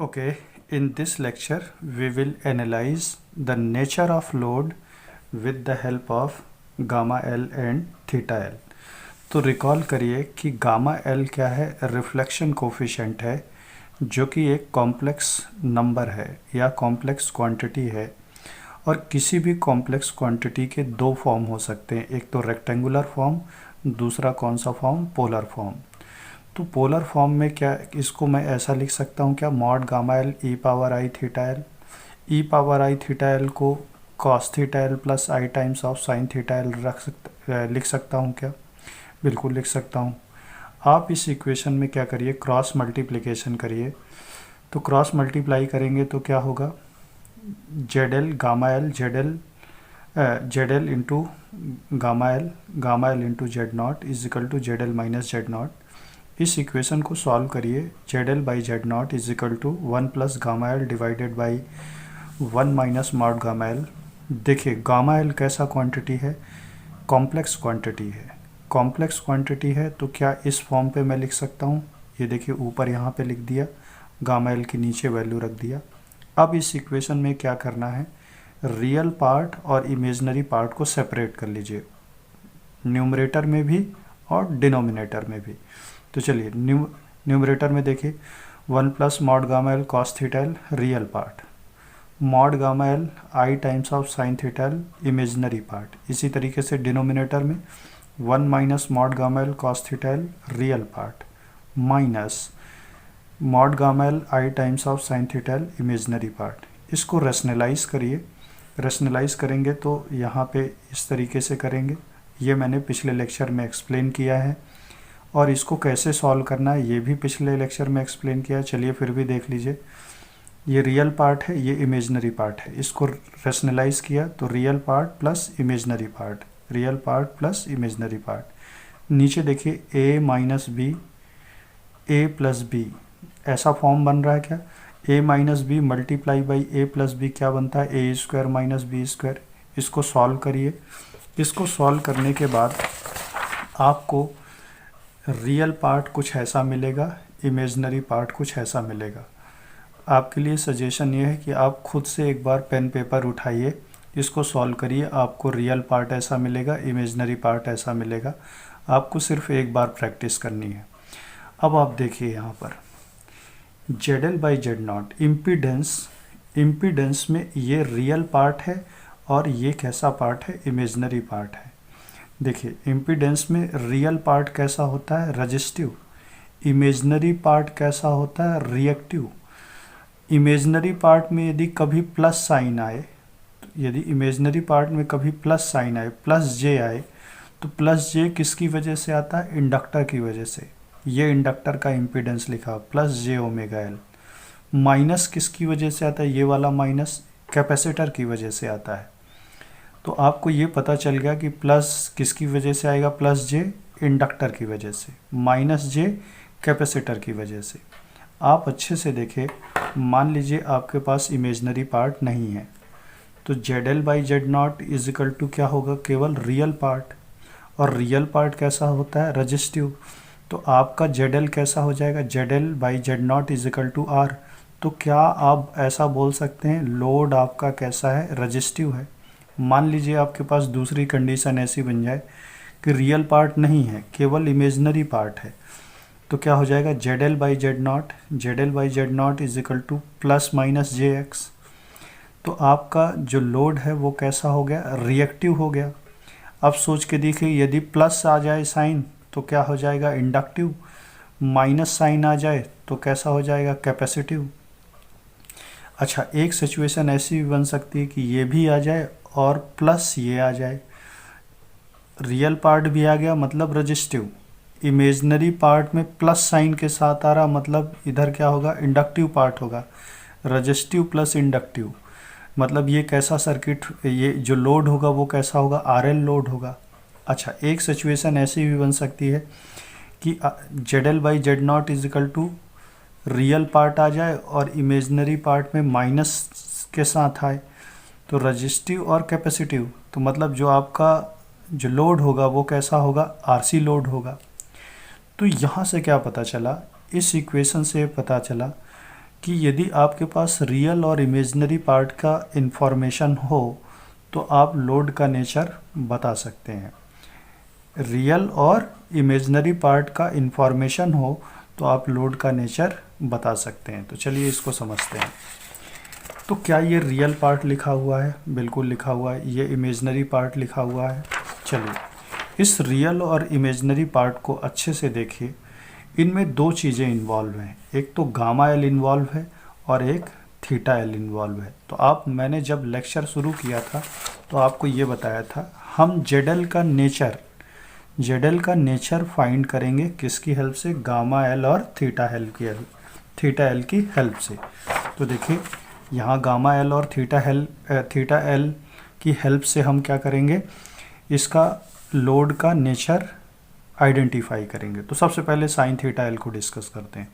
Okay, in this lecture we will analyze the nature of load with the help of gamma L and theta L. तो recall करिए कि gamma L क्या है, reflection coefficient है जो कि एक कॉम्प्लेक्स नंबर है या कॉम्प्लेक्स क्वांटिटी है। और किसी भी कॉम्प्लेक्स क्वांटिटी के दो फॉर्म हो सकते हैं, एक तो रेक्टेंगुलर फॉर्म, दूसरा कौन सा फॉर्म, पोलर फॉर्म। तो पोलर फॉर्म में क्या, इसको मैं ऐसा लिख सकता हूँ क्या, mod gamma L E power I theta L. E power I theta L को cos theta L plus I times of sine theta L लिख सकता हूँ क्या? बिल्कुल लिख सकता हूँ। आप इस इक्वेशन में क्या करिए, क्रॉस मल्टीप्लिकेशन करिए। तो क्रॉस मल्टीप्लाई करेंगे तो क्या होगा, Z L gamma L Z L into gamma L into Z not is equal to Z L minus Z naught. इस इक्वेशन को सॉल्व करिए, Z L by Z not is equal to 1 plus gamma L divided by 1 minus mod gamma L. देखिए gamma L कैसा quantity है, complex quantity है। Complex quantity है तो क्या इस फॉर्म पे मैं लिख सकता हूँ, ये देखिए ऊपर यहाँ पे लिख दिया, गामा एल के नीचे वैल्यू रख दिया। अब इस इक्वेशन में क्या करना है, रियल पार्ट और इमेजनरी पार्ट को सेपरेट कर लीजिए, न्यूमरेटर में भी और डिनोमिनेटर में भी। तो चलिए न्यूमरेटर में देखिए 1 plus mod gamma L cos theta L real part, mod gamma L I times of sine theta L imaginary part. इसी तरीके से डिनोमिनेटर में 1 minus mod gamma L cos theta L real part minus mod gamma L I times of sine theta L imaginary part. इसको rationalise करिए, rationalise करेंगे तो यहाँ पे इस तरीके से करेंगे, ये मैंने पिछले लेक्चर में एक्सप्लेन किया है। और इसको कैसे सॉल्व करना है ये भी पिछले लेक्चर में एक्सप्लेन किया है, चलिए फिर भी देख लीजिए। ये रियल पार्ट है, ये इमेजनरी पार्ट है, इसको रेशनलाइज किया तो real part plus imaginary part, real part plus imaginary part. नीचे देखिए a minus B, A plus B, ऐसा फॉर्म बन रहा है क्या, a minus B multiply by A plus B क्या बनता है, A square minus B square. इसको सॉल्व करिए, इसको सॉल्व करने के बाद आपको रियल पार्ट कुछ ऐसा मिलेगा, इमेजनरी पार्ट कुछ ऐसा मिलेगा। आपके लिए सजेशन ये है कि आप खुद से एक बार पेन पेपर उठाइए, इसको सॉल्व करिए, आपको रियल पार्ट ऐसा मिलेगा, इमेजनरी पार्ट ऐसा मिलेगा। आपको सिर्फ एक बार प्रैक्टिस करनी है। अब आप देखिए यहाँ पर Z L by Z not impedance में ये रियल पार्ट है और ये कैसा पार्ट है, इमेजनरी पार्ट है। देखिए इम्पीडेंस में रियल पार्ट कैसा होता है, रजिस्टिव। इमेजनरी पार्ट कैसा होता है, रिएक्टिव। इमेजनरी पार्ट में यदि कभी प्लस साइन आए, यदि इमेजनरी पार्ट में कभी प्लस साइन आए, प्लस जे आए, तो प्लस जे किसकी वजह से आता है, इंडक्टर की वजह से। ये इंडक्टर का इम्पीडेंस लिखा प्लस जे ओमेगा एल। माइनस किसकी वजह से आता है, ये वाला माइनस कैपेसिटर की वजह से आता है। तो आपको ये पता चल गया कि प्लस किसकी वजह से आएगा, प्लस जे इंडक्टर की वजह से, माइनस जे कैपेसिटर की वजह से। आप अच्छे से देखें, मान लीजिए आपके पास इमेजनरी पार्ट नहीं है, तो Z L by Z not is equal to क्या होगा, केवल रियल पार्ट। और रियल पार्ट कैसा होता है, रजिस्टिव। तो आपका जेड एल कैसा हो जाएगा, Z L by Z not is equal to R. तो क्या आप ऐसा बोल सकते हैं लोड आपका कैसा है, रजिस्टिव है। मान लीजिए आपके पास दूसरी कंडीशन ऐसी बन जाए कि रियल पार्ट नहीं है, केवल इमेजनरी पार्ट है, तो क्या हो जाएगा, Z L by Z not is equal two plus minus J x. तो आपका जो लोड है वो कैसा हो गया, रिएक्टिव हो गया। अब सोच के देखिए, यदि प्लस आ जाए साइन तो क्या हो जाएगा, इंडक्टिव। माइनस साइन आ जाए तो कैसा हो जाएगा, कैपेसिटिव। अच्छा, एक सिचुएशन ऐसी भी बन सकती है कि ये भी आ जाए और प्लस ये आ जाए, रियल पार्ट भी आ गया मतलब रजिस्टिव, इमेजनरी पार्ट में प्लस साइन के साथ आ रहा मतलब इधर क्या होगा, इंडक्टिव पार्ट होगा, रजिस्टिव प्लस इंडक्टिव। मतलब ये कैसा सर्किट, ये जो लोड होगा वो कैसा होगा, आरएल लोड होगा। अच्छा, एक सिचुएशन ऐसी भी बन सकती है कि Z L by Z not is equal to real part आ जाए और इमेजनरी पार्ट में माइनस के साथ आए, तो रजिस्टिव और कैपेसिटिव। तो मतलब जो आपका जो लोड होगा वो कैसा होगा, आरसी लोड होगा। तो यहाँ से क्या पता चला, इस इक्वेशन से पता चला कि यदि आपके पास रियल और इमेजिनरी पार्ट का इंफॉर्मेशन हो तो आप लोड का नेचर बता सकते हैं। रियल और इमेजिनरी पार्ट का इंफॉर्मेशन हो तो आप लोड का नेचर बता सकते हैं। तो चलिए इसको समझते हैं। तो क्या ये रियल पार्ट लिखा हुआ है? बिल्कुल लिखा हुआ है। ये इमेजिनरी पार्ट लिखा हुआ है। चलिए इस रियल और इमेजिनरी पार्ट को अच्छे से देखिए। इनमें दो चीज़ें इन्वॉल्व हैं, एक तो गामा एल इन्वॉल्व है और एक थीटा एल इन्वॉल्व है। तो मैंने जब लेक्चर शुरू किया था तो आपको ये बताया था हम जेड एल का नेचर फाइंड करेंगे किसकी हेल्प से? गामा एल और थीटा एल की हेल्प से। तो देखिए यहाँ गामा एल और थीटा एल की हेल्प से हम क्या करेंगे? इसका लोड का नेचर आइडेंटिफाई करेंगे। तो सबसे पहले साइन थीटा एल को डिस्कस करते हैं।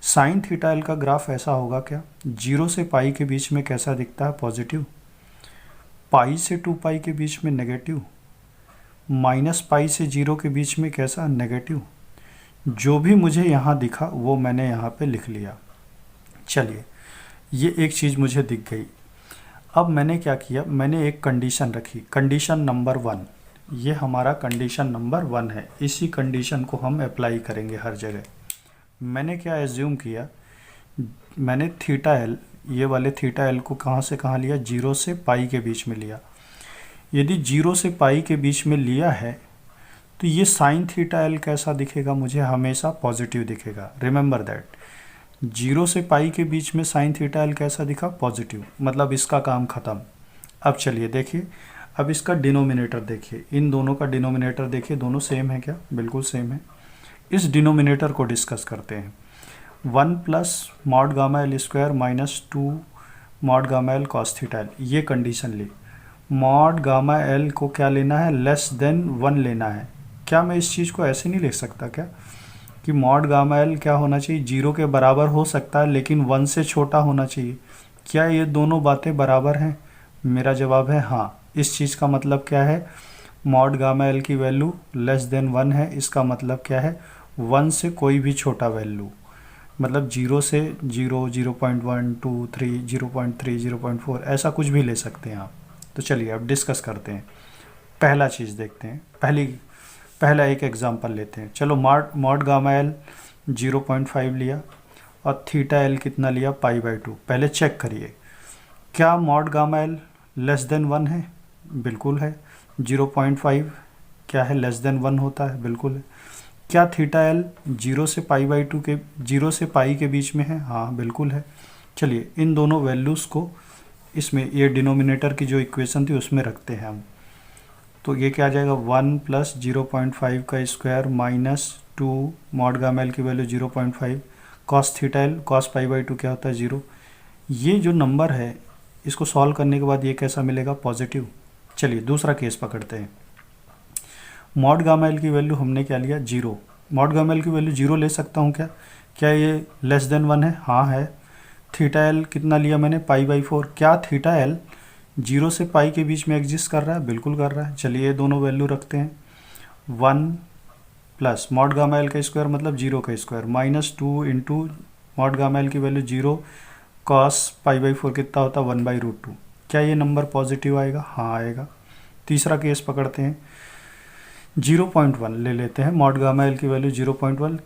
साइन थीटा एल का ग्राफ ऐसा होगा क्या? 0 से पाई के बीच में कैसा दिखता है? पॉजिटिव। पाई से 2 पाई के बीच में नेगेटिव। माइनस पाई से 0 के बीच में कैसा? नेगेटिव। जो भी मुझे यहाँ दिखा वो मैंने यहाँ पे लिख लिया। चलिए ये एक चीज़ मुझे दिख गई। अब मैंने क्या किया? मैंने एक कंडीशन रखी, कंडीशन नंबर 1। ये हमारा कंडीशन नंबर 1 है। इसी कंडीशन को हम अप्लाई करेंगे हर जगह। मैंने क्या एज्यूम किया? मैंने थीटा एल, ये वाले थीटा एल को कहाँ से कहाँ लिया? 0 से पाई के बीच में लिया। यदि 0 से पाई के बीच में लिया है तो ये साइन थीटा एल कैसा दिखेगा? मुझे हमेशा पॉजिटिव दिखेगा। रिमेंबर दैट 0 से पाई के बीच में साइन थीटा एल कैसा दिखा? पॉजिटिव। मतलब इसका काम ख़त्म। अब चलिए देखिए, अब इसका डिनोमिनेटर देखिए, इन दोनों का डिनोमिनेटर देखिए, दोनों सेम है क्या? बिल्कुल सेम है। इस डिनोमिनेटर को डिस्कस करते हैं। 1 plus mod gamma L square minus 2 mod gamma L cos theta L, ये कंडीशन ली। मॉड गामा एल को क्या लेना है? लेस देन 1 लेना है। क्या मैं इस चीज़ को ऐसे नहीं लिख सकता क्या कि मॉड गामा एल क्या होना चाहिए? 0 के बराबर हो सकता है लेकिन 1 से छोटा होना चाहिए। क्या ये दोनों बातें बराबर हैं? मेरा जवाब है हाँ। इस चीज़ का मतलब क्या है? मॉड गामा एल की वैल्यू लेस देन 1 है। इसका मतलब क्या है? 1 से कोई भी छोटा वैल्यू, मतलब 0 से 0, 0.1, 2, 3, 0.3, 0.4 ऐसा कुछ भी ले सकते हैं आप। तो चलिए अब डिस्कस करते हैं। पहला चीज़ देखते हैं, पहला एक एग्जांपल लेते हैं। चलो मॉड गामा एल 0.5 लिया और थीटा एल कितना लिया? पाई/2। पहले चेक करिए, क्या mod gamma L less than 1 है? बिल्कुल है। 0.5 क्या है? लेस देन 1 होता है। बिल्कुल है। क्या थीटा एल 0 से पाई के बीच में है? हाँ बिल्कुल है। चलिए इन दोनों वैल्यूज़ को इसमें, ये डिनोमिनेटर की जो इक्वेशन थी उसमें रखते हैं हम। तो ये क्या आ जाएगा? 1 प्लस 0.5 का square minus 2 mod gamma L की value 0.5 cos theta L, cos pi क्या होता है? 0। ये जो नंबर है इसको सॉल्व करने के बाद ये कैसा मिलेगा? पॉजिटिव। चलिए दूसरा केस पकड़ते हैं। मॉड गामा एल की वैल्यू हमने क्या लिया? 0। मॉड गामा एल की वैल्यू 0 ले सकता हूँ क्या? क्या ये लेस देन 1 है? हाँ है। थीटा एल कितना लिया मैंने? पाई/4। क्या थीटा एल 0 से पाई के बीच में एग्जिस्ट कर रहा है? बिल्कुल कर रहा है। चलिए ये दोनों वैल्यू रखते हैं। 1 प्लस मॉड गामा एल का स्क्वायर मतलब 0 का square minus 2 into mod gamma L की वैल्यू 0 कॉस पाई/4 कितना होता है? 1/√2। क्या ये नंबर पॉजिटिव आएगा? हाँ आएगा। तीसरा केस पकड़ते हैं। 0.1 ले लेते हैं। मॉड गामा एल की वैल्यू 0.1,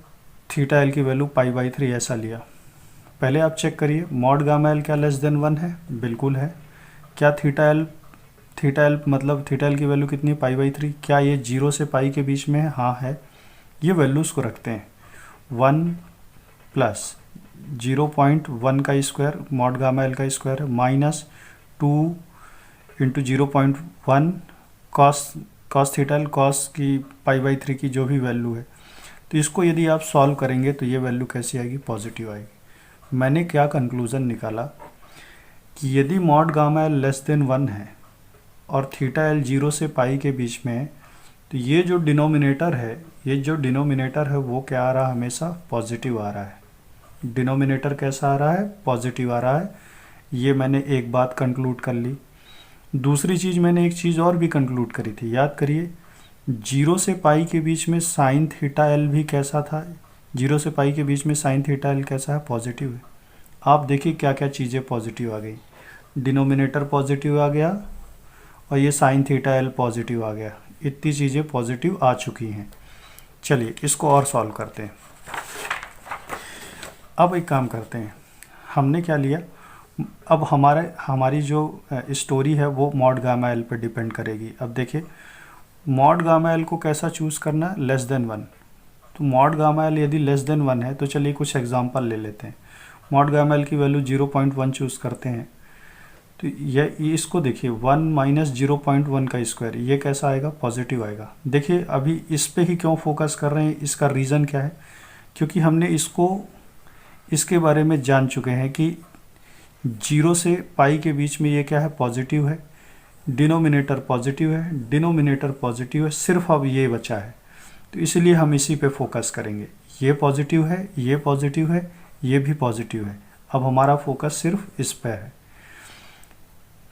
थीटा एल की वैल्यू पाई/3 ऐसा लिया। पहले आप चेक करिए, मॉड गामा एल क्या लेस देन 1 है? बिल्कुल है। क्या थीटा एल मतलब थीटा एल की वैल्यू कितनी है? पाई/3। क्या ये 0 से पाई के बीच में है? हाँ है। ये वैल्यूज़ को रखते हैं। 1 प्लस 0.1 का स्क्वायर मॉड गामा एल का स्क्वायर है minus 2 into 0.1 cos theta L, cos की पाई/3 की जो भी वैल्यू है। तो इसको यदि आप सॉल्व करेंगे तो ये वैल्यू कैसी आएगी? पॉजिटिव आएगी। मैंने क्या कंक्लूज़न निकाला कि यदि mod gamma L less than 1 है और थीटा एल 0 से पाई के बीच में है तो ये जो डिनोमिनेटर है वो क्या आ रहा है? हमेशा पॉजिटिव आ रहा है। डिनोमिनेटर कैसा आ रहा है? पॉजिटिव आ रहा है। ये मैंने एक बात कंक्लूड कर ली। दूसरी चीज़, मैंने एक चीज़ और भी कंक्लूड करी थी, याद करिए। 0 से पाई के बीच में साइन थीटा एल भी कैसा था? 0 से पाई के बीच में साइन थीटा एल कैसा है? पॉजिटिव है। आप देखिए क्या क्या चीज़ें पॉजिटिव आ गई, डिनोमिनेटर पॉजिटिव आ गया और ये साइन थीटा एल पॉजिटिव आ गया, इतनी चीज़ें पॉजिटिव आ चुकी हैं। चलिए इसको और सॉल्व करते हैं। अब एक काम करते हैं, हमने क्या लिया, अब हमारी जो स्टोरी है वो मॉड गामा एल पे डिपेंड करेगी। अब देखिए मॉड गामा एल को कैसा चूज़ करना, लेस देन 1। तो मॉड गामा एल यदि लेस देन 1 है तो चलिए कुछ एग्जांपल ले लेते हैं। मॉड गामा एल की वैल्यू 0.1 चूज़ करते हैं। तो ये इसको देखिए 1 माइनस 0.1 का स्क्वायर, ये कैसा आएगा, पॉजिटिव आएगा। देखिए अभी इस पे ही क्यों फोकस कर रहे हैं, इसका रीज़न क्या है, क्योंकि हमने इसके बारे में जान चुके हैं कि 0 से पाई के बीच में ये क्या है, पॉजिटिव है, डिनोमिनेटर पॉजिटिव है, डिनोमिनेटर पॉजिटिव है, सिर्फ अब ये बचा है। तो इसलिए हम इसी पे फोकस करेंगे। ये पॉजिटिव है, ये पॉजिटिव है, ये भी पॉजिटिव है। अब हमारा फोकस सिर्फ इस पे है।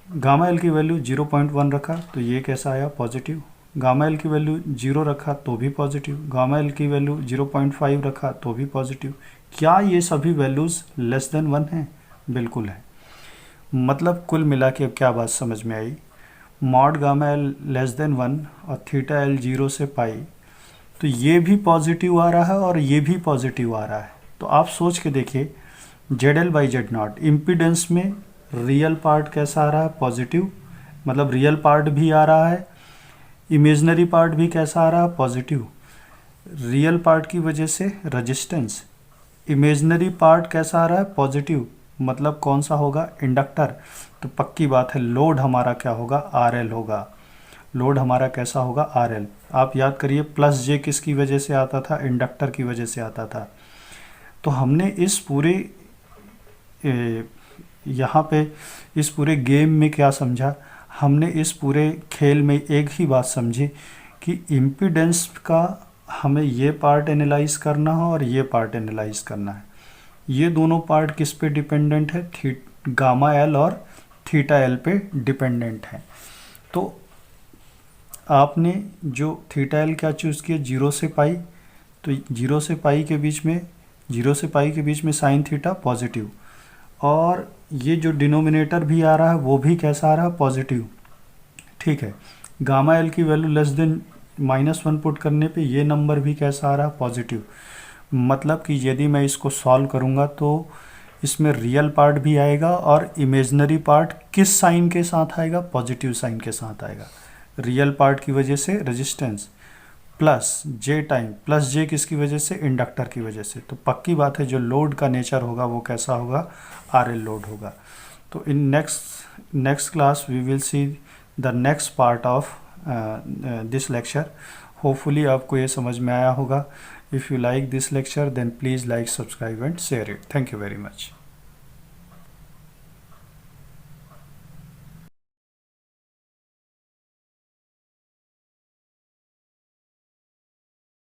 गामा एल की वैल्यू 0.1 रखा तो ये कैसा आया, पॉजिटिव। गामा एल की वैल्यू 0 रखा तो भी पॉजिटिव। गामा एल की वैल्यू 0.5 रखा तो भी पॉजिटिव। क्या ये सभी वैल्यूज़ लेस देन 1 हैं? बिल्कुल है। मतलब कुल मिला के अब क्या बात समझ में आई, mod gamma L less than 1 और थीटा एल 0 से पाई, तो ये भी पॉजिटिव आ रहा है और ये भी पॉजिटिव आ रहा है। तो आप सोच के देखिए, Z L by Z not impedance में रियल पार्ट कैसा आ रहा है, पॉजिटिव, मतलब रियल पार्ट भी आ रहा है, इमेजनरी पार्ट भी कैसा आ रहा है, पॉजिटिव। रियल पार्ट की वजह से रेजिस्टेंस, इमेजनरी पार्ट कैसा आ रहा है, पॉजिटिव, मतलब कौन सा होगा, इंडक्टर। तो पक्की बात है लोड हमारा क्या होगा, आर एल होगा। लोड हमारा कैसा होगा, आर एल। आप याद करिए प्लस जे किसकी वजह से आता था, इंडक्टर की वजह से आता था। तो हमने इस पूरे यहाँ पे इस पूरे गेम में क्या समझा, हमने इस पूरे खेल में एक ही बात समझी कि इम्पीडेंस का हमें ये पार्ट एनालाइज करना है और ये पार्ट एनालाइज करना है। ये दोनों पार्ट किस पे डिपेंडेंट है, गामा एल और थीटा एल पे डिपेंडेंट है। तो आपने जो थीटा एल क्या चूज़ किया, 0 से पाई, तो 0 से पाई के बीच में साइन थीटा पॉजिटिव, और ये जो डिनोमिनेटर भी आ रहा है वो भी कैसा आ रहा है, पॉजिटिव। ठीक है, गामा एल की वैल्यू लेस देन -1 पुट करने पे ये नंबर भी कैसा आ रहा है, पॉजिटिव। मतलब कि यदि मैं इसको सॉल्व करूँगा तो इसमें रियल पार्ट भी आएगा और इमेजनरी पार्ट किस साइन के साथ आएगा, पॉजिटिव साइन के साथ आएगा। रियल पार्ट की वजह से रेजिस्टेंस, प्लस जे टाइम, प्लस जे किसकी वजह से, इंडक्टर की वजह से। तो पक्की बात है जो लोड का नेचर होगा वो कैसा होगा, आर एल लोड होगा। तो in next class we will see the next part of this lecture. Hopefully आपको ये समझ में आया होगा। If you like this lecture then please like, subscribe and share it. Thank you very much.